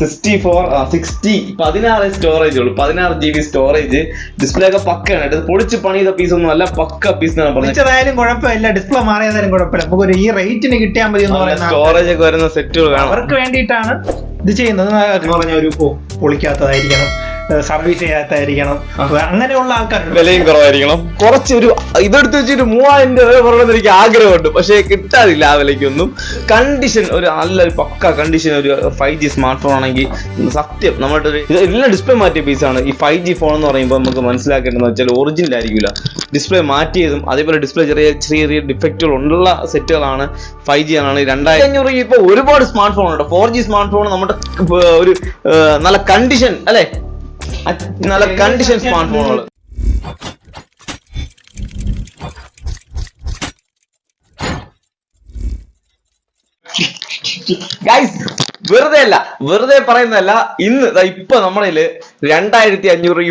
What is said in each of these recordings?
16 storage ഉള്ളൂ, 16 GB storage. Display ഒക്കെ പക്കയാണ്, ഇത് പൊളിച്ച് പണിത പീസ് ഒന്നും അല്ല, പക്ക പീസ് ആണ് പറഞ്ഞാലും കുഴപ്പമില്ല, ഡിസ്പ്ലേ മാറിയതായാലും കുഴപ്പമില്ല, നമുക്ക് ഈ റേറ്റിന് കിട്ടിയാൽ മതി എന്ന് പറയുന്നത്. സ്റ്റോറേജ് ഒക്കെ വരുന്ന സെറ്റുകൾ അവർക്ക് വേണ്ടിയിട്ടാണ് ഇത് ചെയ്യുന്നത് എന്ന് പറഞ്ഞാൽ ഒരു പൊളിക്കാത്തതായിരിക്കണം, സർവീസ് ചെയ്യാത്തായിരിക്കണം, അങ്ങനെയുള്ള ആൾക്കാർ വിലയും കുറവായിരിക്കണം. കുറച്ചൊരു ഇതെടുത്ത് വെച്ചിട്ട് 3000 രൂപ പറയണമെന്ന് എനിക്ക് ആഗ്രഹമുണ്ട്, പക്ഷെ കിട്ടാറില്ല ആ വിലയ്ക്കൊന്നും. കണ്ടീഷൻ ഒരു നല്ലൊരു പക്ക കണ്ടീഷൻ, ഒരു 5G സ്മാർട്ട് ഫോൺ ആണെങ്കിൽ സത്യം നമ്മളുടെ ഒരു ഇതെല്ലാം ഡിസ്പ്ലേ മാറ്റിയ പീസാണ്. ഈ 5G ഫോൺ എന്ന് പറയുമ്പോൾ നമുക്ക് മനസ്സിലാക്കേണ്ടതെന്ന് വെച്ചാൽ ഒറിജിനൽ ആയിരിക്കില്ല, ഡിസ്പ്ലേ മാറ്റിയതും അതേപോലെ ഡിസ്പ്ലേ ചെറിയ ഡിഫക്റ്റുകൾ ഉള്ള സെറ്റുകളാണ്. 5G ആണ്. 2500 ഇപ്പൊ ഒരുപാട് സ്മാർട്ട് ഫോൺ ഉണ്ട്. 4G സ്മാർട്ട് ഫോൺ നമ്മുടെ ഒരു നല്ല കണ്ടീഷൻ അല്ലെ, നല്ല കണ്ടീഷൻ സ്മാർട്ട് ഫോണുകൾ. ഗൈസ് വെറുതെ പറയുന്നതല്ല, ഇപ്പൊ നമ്മുടെ 2500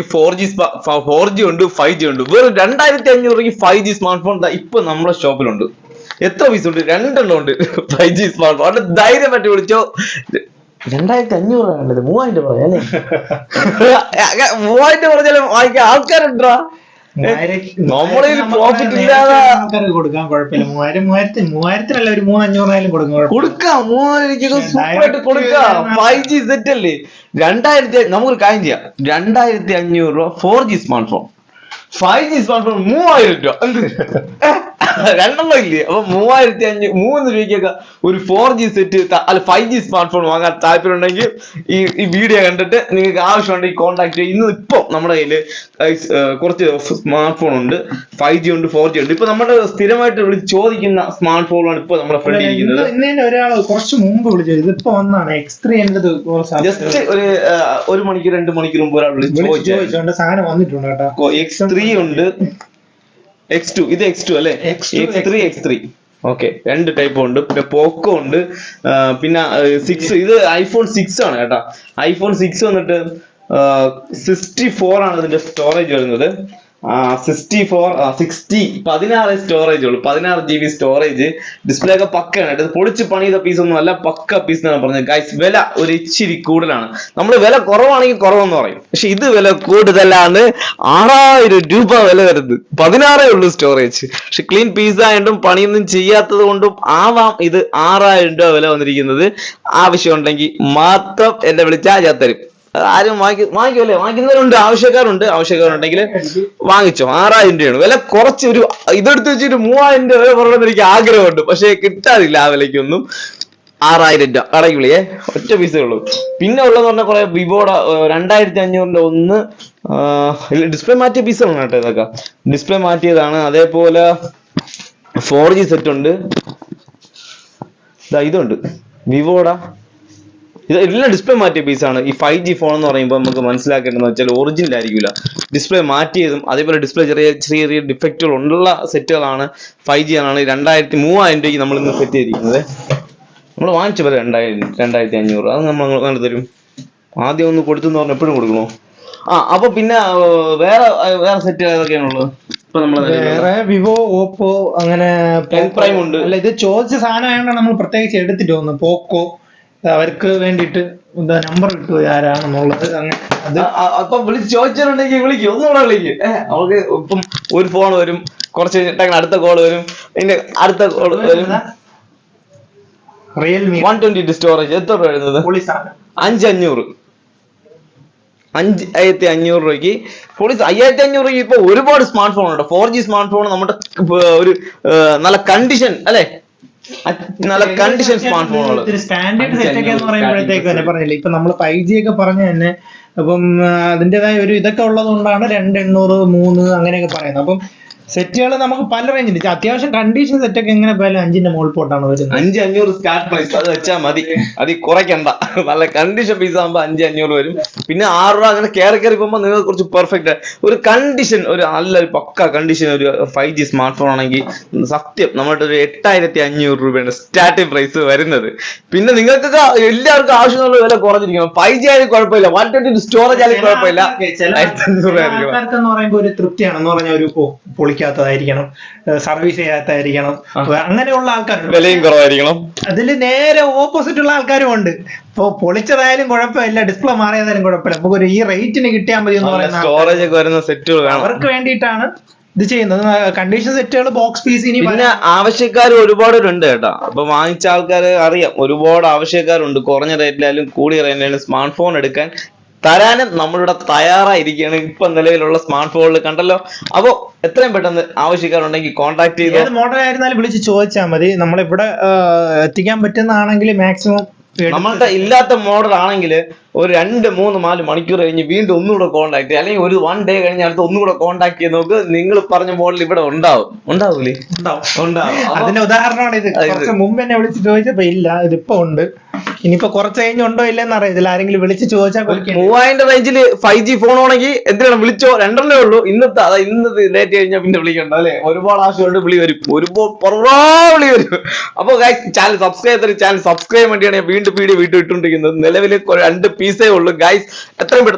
4G ഉണ്ട്, 5G ഉണ്ട്. വെറും 2500 5G സ്മാർട്ട് ഫോൺ ഇപ്പൊ നമ്മുടെ ഷോപ്പിലുണ്ട്. എത്ര പീസ് ഉണ്ട്? 2 എണ്ണം ഉണ്ട് 5G സ്മാർട്ട് ഫോൺ. അവിടെ ധൈര്യം പറ്റി വിളിച്ചോ. 2500 വേണ്ടത് 3000 പറയാല്ലേ. 3000 പറഞ്ഞാലും വാങ്ങിക്കാൻ ആൾക്കാരുണ്ടാ. നമ്മളെ പ്രോഫിറ്റ് ഇല്ലാതെ കൊടുക്കാൻ കുഴപ്പമില്ല. 3000 ഒരു 3500 കൊടുക്കാം. 3000 കൊടുക്കാം. 5G സെറ്റ് അല്ലേ. 2000 നമുക്കൊരു കാര്യം ചെയ്യാം. 2500 രൂപ 4G smart phone, 5G smart phone 3000 രൂപ. രണ്ടെണ്ണം ഇല്ലേ? അപ്പൊ 3500 3 രൂപയ്ക്കൊക്കെ ഒരു 4G സെറ്റ് അല്ല 5G സ്മാർട്ട് ഫോൺ വാങ്ങാൻ താല്പര്യം ഉണ്ടെങ്കിൽ ഈ വീഡിയോ കണ്ടിട്ട് നിങ്ങൾക്ക് ആവശ്യമുണ്ടെങ്കിൽ കോൺടാക്ട് ചെയ്യും. ഇപ്പൊ നമ്മുടെ കയ്യില് കുറച്ച് സ്മാർട്ട് ഫോൺ ഉണ്ട്, 5G ഉണ്ട്, 4G ഉണ്ട്. ഇപ്പൊ നമ്മുടെ സ്ഥിരമായിട്ട് വിളിച്ച് ചോദിക്കുന്ന സ്മാർട്ട് ഫോണാണ് ഇപ്പൊ നമ്മുടെ ഫ്രണ്ട് ഇരിക്കുന്നത്. ഒരാൾ കുറച്ച് മുമ്പ് വിളിച്ചത്, ഇതിപ്പോ വന്നാണ് X3. ജസ്റ്റ് ഒരു മണിക്കൂർ 2 മണിക്കൂർ മുമ്പ് ഒരാൾ വിളിച്ച് ചോദിച്ചോണ്ട് സാധനം വന്നിട്ടുണ്ട് കേട്ടോ. X3 ഉണ്ട്, X2 ഇത് X2 അല്ലെ, X3 ഓക്കെ. 2 ടൈപ്പ് ഉണ്ട്. പിന്നെ പോക്കോ ഉണ്ട്, പിന്നെ 6 ഇത് iPhone 6 ആണ് കേട്ടാ. iPhone 6 വന്നിട്ട് 64 ആണ് ഇതിന്റെ സ്റ്റോറേജ് വരുന്നത്. 16 സ്റ്റോറേജ് ഉള്ളൂ, 16 GB സ്റ്റോറേജ്. ഡിസ്പ്ലേ ഒക്കെ പക്കയാണ്, ഇത് പൊളിച്ച് പണിത പീസ് ഒന്നും അല്ല, പക്ക പീസ് എന്നാണ് പറഞ്ഞത്. ഗൈസ് വില ഒരു ഇച്ചിരി കൂടുതലാണ്. നമ്മൾ വില കുറവാണെങ്കിൽ കുറവെന്ന് പറയും, പക്ഷെ ഇത് വില കൂടുതലാണ്. 6000 രൂപ വില വരുന്നത്, 16 ഉള്ളൂ സ്റ്റോറേജ്. പക്ഷെ ക്ലീൻ പീസ് ആയിട്ടും പണിയൊന്നും ചെയ്യാത്തത് കൊണ്ടും ആവാം ഇത് 6000 രൂപ വില വന്നിരിക്കുന്നത്. ആവശ്യമുണ്ടെങ്കിൽ മാത്രം എന്നെ വിളിച്ചാൽ ഞാൻ തരും. ആരും വാങ്ങിക്കുമല്ലേ, വാങ്ങിക്കുന്നവരുണ്ട്, ആവശ്യക്കാരുണ്ടെങ്കിൽ വാങ്ങിച്ചോ. 6000 രൂപയാണ് വില. കുറച്ച് ഒരു ഇതെടുത്ത് വെച്ചിട്ട് 3000 രൂപ പറയണമെന്ന് എനിക്ക് ആഗ്രഹമുണ്ട്, പക്ഷെ കിട്ടാറില്ല ആ വിലയ്ക്കൊന്നും. 6000 രൂപ കടയ്ക്ക് വിളിയേ, ഒറ്റ പീസേ ഉള്ളൂ. പിന്നെ ഉള്ളതെന്ന് പറഞ്ഞാൽ കുറെ വിവോയുടെ 2500 ഒന്ന് ഡിസ്പ്ലേ മാറ്റിയ പീസാണ് കേട്ടോ. ഇതൊക്കെ ഡിസ്പ്ലേ മാറ്റിയതാണ്. അതേപോലെ 4G സെറ്റ് ഉണ്ട്. ഇതുണ്ട് വിവോയുടെ, ഇതെല്ലാം ഡിസ്പ്ലേ മാറ്റിയ പീസാണ്. ഈ 5G ഫോൺ എന്ന് പറയുമ്പോൾ നമുക്ക് മനസ്സിലാക്കേണ്ടതെന്ന് വെച്ചാൽ ഒറിജിനൽ ആയിരിക്കില്ല, ഡിസ്പ്ലേ മാറ്റിയതും അതേപോലെ ഡിസ്പ്ലേ ചെറിയ ഡിഫക്റ്റുകൾ ഉള്ള സെറ്റുകളാണ്. 5G ആണ്. 3000 രൂപയ്ക്ക് നമ്മൾ ഇന്ന് സെറ്റ് ചെയ്തിരിക്കുന്നത്. നമ്മൾ വാങ്ങിച്ച പോലെ 2500 അത് നമ്മൾ അങ്ങനെ തരും. ആദ്യം ഒന്ന് കൊടുത്തെന്ന് പറഞ്ഞാൽ എപ്പോഴും കൊടുക്കണോ? അപ്പൊ പിന്നെ വേറെ സെറ്റ് ഏതൊക്കെയാണുള്ളത്? വേറെ വിവോ, ഓപ്പോ, അങ്ങനെ പ്രൈം ഉണ്ട്. അല്ല, ഇത് ചോദിച്ച സാധനമായതുകൊണ്ട് നമ്മൾ പ്രത്യേകിച്ച് എടുത്തിട്ട് വന്നു. പോക്കോ അവർക്ക് വേണ്ടിയിട്ട് നമ്പർ കിട്ടുമോ ആരാണെന്നുള്ളത്. അങ്ങനെ അപ്പൊ വിളിച്ച് ചോദിച്ചിട്ടുണ്ടെങ്കിൽ വിളിക്കും, ഒന്നുകൂടെ വിളിക്കും. അവർക്ക് ഇപ്പം ഒരു ഫോൺ വരും, കുറച്ച് കഴിഞ്ഞിട്ട് അടുത്ത കോൾ വരും, പിന്നെ അടുത്ത കോൾ വരും. റിയൽമി 120 സ്റ്റോറേജ് എത്ര രൂപ വരുന്നത്? 5500 രൂപയ്ക്ക്. 5500 രൂപയ്ക്ക് ഇപ്പൊ ഒരുപാട് സ്മാർട്ട് ഫോൺ ഉണ്ട്. 4G സ്മാർട്ട് ഫോൺ നമ്മുടെ ഒരു നല്ല കണ്ടീഷൻ അല്ലെ, നല്ല കണ്ടീഷൻ സ്മാർട്ട് ഫോണുകൾ. സ്റ്റാൻഡേർഡ് സെറ്റ് ഒക്കെ എന്ന് പറയുമ്പോഴത്തേക്ക് തന്നെ പറഞ്ഞില്ലേ, ഇപ്പൊ നമ്മൾ 5G ഒക്കെ പറഞ്ഞു തന്നെ. അപ്പം അതിൻ്റെതായ ഒരു ഇതൊക്കെ ഉള്ളത് കൊണ്ടാണ് 2800, 3 അങ്ങനെയൊക്കെ പറയുന്നത്. അപ്പം സെറ്റുകൾ നമുക്ക് പല റേഞ്ചിൽ അത്യാവശ്യം കണ്ടീഷൻ സെറ്റ് ഒക്കെ എങ്ങനെ പോയാലും 5ന്റെ മുകളിൽ പോട്ടാണ് വരുന്നത്. 5500 സ്റ്റാർട്ട് പ്രൈസ്, അത് വെച്ചാൽ മതി, അത് കുറയ്ക്കണ്ട. നല്ല കണ്ടീഷൻ പീസ് ആകുമ്പോൾ 5500 വരും. പിന്നെ 6 രൂപ അങ്ങനെ കയറി പോകുമ്പോൾ നിങ്ങൾക്ക് കുറച്ച് പെർഫെക്റ്റ് ഒരു കണ്ടീഷൻ, ഒരു നല്ലൊരു പക്ക കണ്ടീഷൻ ഒരു 5G സ്മാർട്ട് ഫോൺ ആണെങ്കിൽ സത്യം നമ്മളുടെ ഒരു 8500 രൂപയാണ് സ്റ്റാർട്ടിംഗ് പ്രൈസ് വരുന്നത്. പിന്നെ നിങ്ങൾക്കൊക്കെ എല്ലാവർക്കും ആവശ്യമുള്ള വില കുറഞ്ഞിരിക്കണം. 5G ആയാലും കുഴപ്പമില്ല, 120 സ്റ്റോറേജ് ആയാലും കുഴപ്പമില്ല. 1500 ആൾക്കാർക്ക് എന്ന് പറയുമ്പോൾ ഒരു തൃപ്തിയാണെന്ന് പറഞ്ഞാൽ ഒരു പൊളിക്കാൻ ഉപയോഗിക്കാത്തതായിരിക്കണം, സർവീസ് ചെയ്യാത്തതായിരിക്കണം, അങ്ങനെയുള്ള ആൾക്കാരുണ്ട്. വിലയും കുറവായിരിക്കണം. അതിൽ നേരെ ഓപ്പോസിറ്റ് ഉള്ള ആൾക്കാരും ഉണ്ട്. ഇപ്പൊ പൊളിച്ചതായാലും കുഴപ്പമില്ല, ഡിസ്പ്ലേ മാറിയതായാലും കുഴപ്പമില്ല, നമുക്കൊരു ഈ റേറ്റിന് കിട്ടിയാൽ മതി എന്ന് പറയുന്ന സ്റ്റോറേജ് ഒക്കെ വരുന്ന സെറ്റുകൾ അവർക്ക് വേണ്ടിയിട്ടാണ് ഇത് ചെയ്യുന്നത്. കണ്ടീഷൻ സെറ്റുകൾ, ബോക്സ് പീസ്. ഇനി പിന്നെ ആവശ്യക്കാർ ഒരുപാട് ഉണ്ട് കേട്ടോ. അപ്പൊ വാങ്ങിച്ച ആൾക്കാർ അറിയാം, ഒരുപാട് ആവശ്യക്കാരുണ്ട്. കുറഞ്ഞ റേറ്റിലായാലും കൂടിയ റേറ്റിലായാലും സ്മാർട്ട് ഫോൺ എടുക്കാൻ തരാനും നമ്മളിവിടെ തയ്യാറായിരിക്കുകയാണ്. ഇപ്പൊ നിലവിലുള്ള സ്മാർട്ട് ഫോണിൽ കണ്ടല്ലോ. അപ്പൊ എത്രയും പെട്ടെന്ന് ആവശ്യക്കാരുണ്ടെങ്കിൽ കോൺടാക്ട് ചെയ്ത് ഏത് മോഡൽ ആയിരുന്നാലും വിളിച്ച് ചോദിച്ചാൽ മതി. നമ്മളിവിടെ എത്തിക്കാൻ പറ്റുന്നതാണെങ്കിൽ മാക്സിമം. നമ്മളുടെ ഇല്ലാത്ത മോഡൽ ആണെങ്കിൽ ഒരു 2-3-4 മണിക്കൂർ കഴിഞ്ഞ് വീണ്ടും ഒന്നുകൂടെ കോൺടാക്ട് ചെയ്യുക, അല്ലെങ്കിൽ ഒരു 1 ഡേ കഴിഞ്ഞ് അടുത്ത് ഒന്നുകൂടെ കോൺടാക്ട് ചെയ്ത് നോക്ക്. നിങ്ങൾ പറഞ്ഞ മോഡൽ ഇവിടെ ഉണ്ടാവൂലേ? ഉണ്ടാവും. അതിന്റെ ഉദാഹരണമാണ് ഇത്. കുറച്ച് മുമ്പ് എന്നെ വിളിച്ച് ചോദിച്ചപ്പോ ഇല്ല, ഇതിപ്പോ ഉണ്ട്. ഇനിയിപ്പോ കുറച്ച് കഴിഞ്ഞ് ഉണ്ടോ ഇല്ലെന്ന് അറിയത്തില്ല. ആരെങ്കിലും വിളിച്ച് ചോദിച്ചാൽ 3000 റേഞ്ചിൽ 5G ഫോൺ ആണെങ്കിൽ എന്തിനാണ് വിളിച്ചോ, 2 ഉള്ളൂ ഇന്നത്തെ ഡേറ്റ് കഴിഞ്ഞാൽ പിന്നെ വിളിക്കണ്ട അല്ലെ. ഒരുപാട് ആവശ്യമുണ്ട്, വിളി വരും, ഒരുപാട് വിളി വരും. അപ്പൊ ചാനൽ സബ്സ്ക്രൈബ് വേണ്ടിയാണ് വീണ്ടും വീഡിയോ ഇട്ടുകൊണ്ടിരിക്കുന്നത്. നിലവിൽ 2 പീസേ ഉള്ളൂ ഗൈസ്. എത്രയും